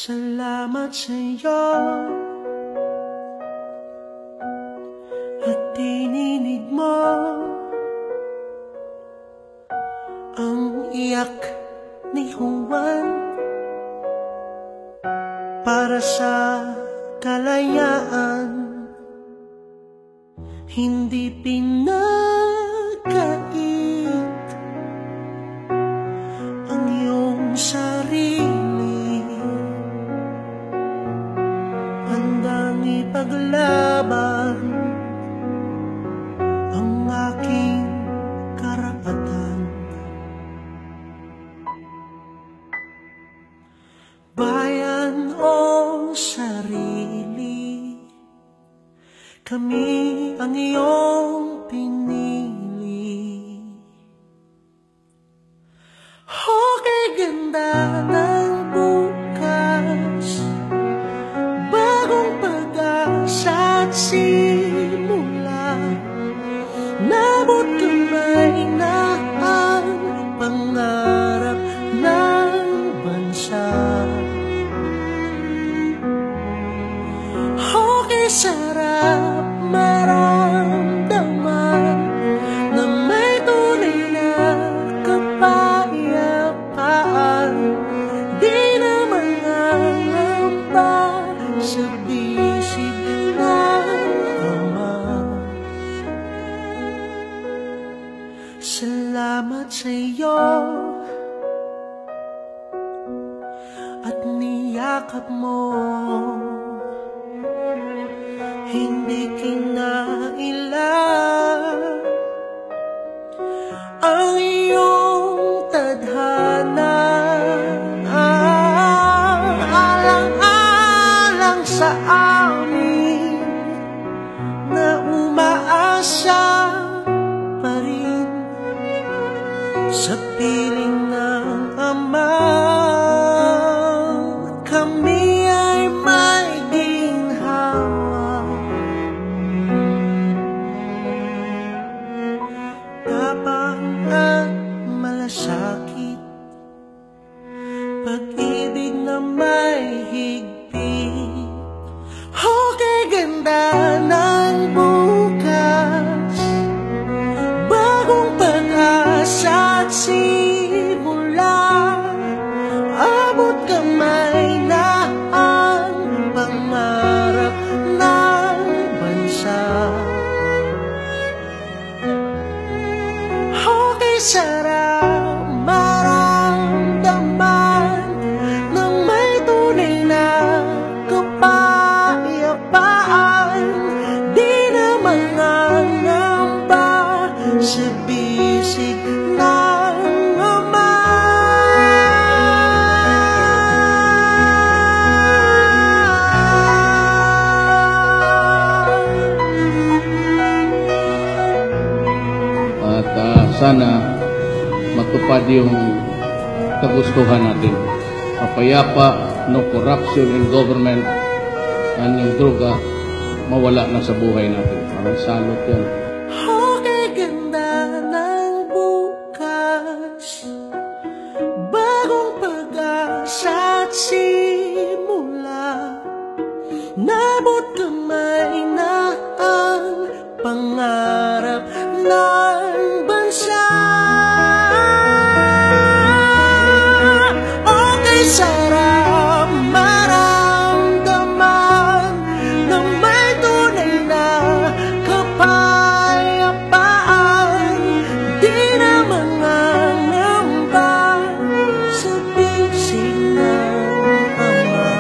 Salamat sa'yo at tininig mo ang iyak ni Juan para sa kalayaan. Hindi pinagkait ang iyong sarili, handang ipaglaban ang aking karapatan. Bayan o sarili, kami ang iyong pinili. Okay, ganda ng bukas, bagong pag-asa at simula. Nabot kamay na ang pangarap ng bansa. Okay, sarap maramdaman na may tunay na kapayapaan. Di naman nangamba sa bisig ng Ama. Salamat sa'yo at niyakap mo. Hindi kinailan ang iyong tadhana, alang-alang sa amin na umaasa pa rin sa piling ng Ama. Kami ay may ginhawa, tapang at malasakit, pag-ibig na may higpit. Okay, ganda ng bukas, bagong pag-asa at simula. Abot kamay na ang pangarap ng bansa. Okay, sarap maramdaman na may tunay na kapayapaan. Di naman nangamba sa bisig ng Ama. At sana matupad yung kagustuhan natin. Mapayapa, no corruption in government, at yung droga mawala na sa buhay natin. Parang salot yan. Okay, ganda ng bukas, bagong pag-asa at simula. Nabot kamay na ang pangarap ng bansa. Okay, sarap maramdaman na may tunay na kapayapaan. Di naman nangamba sa bisig ng Ama.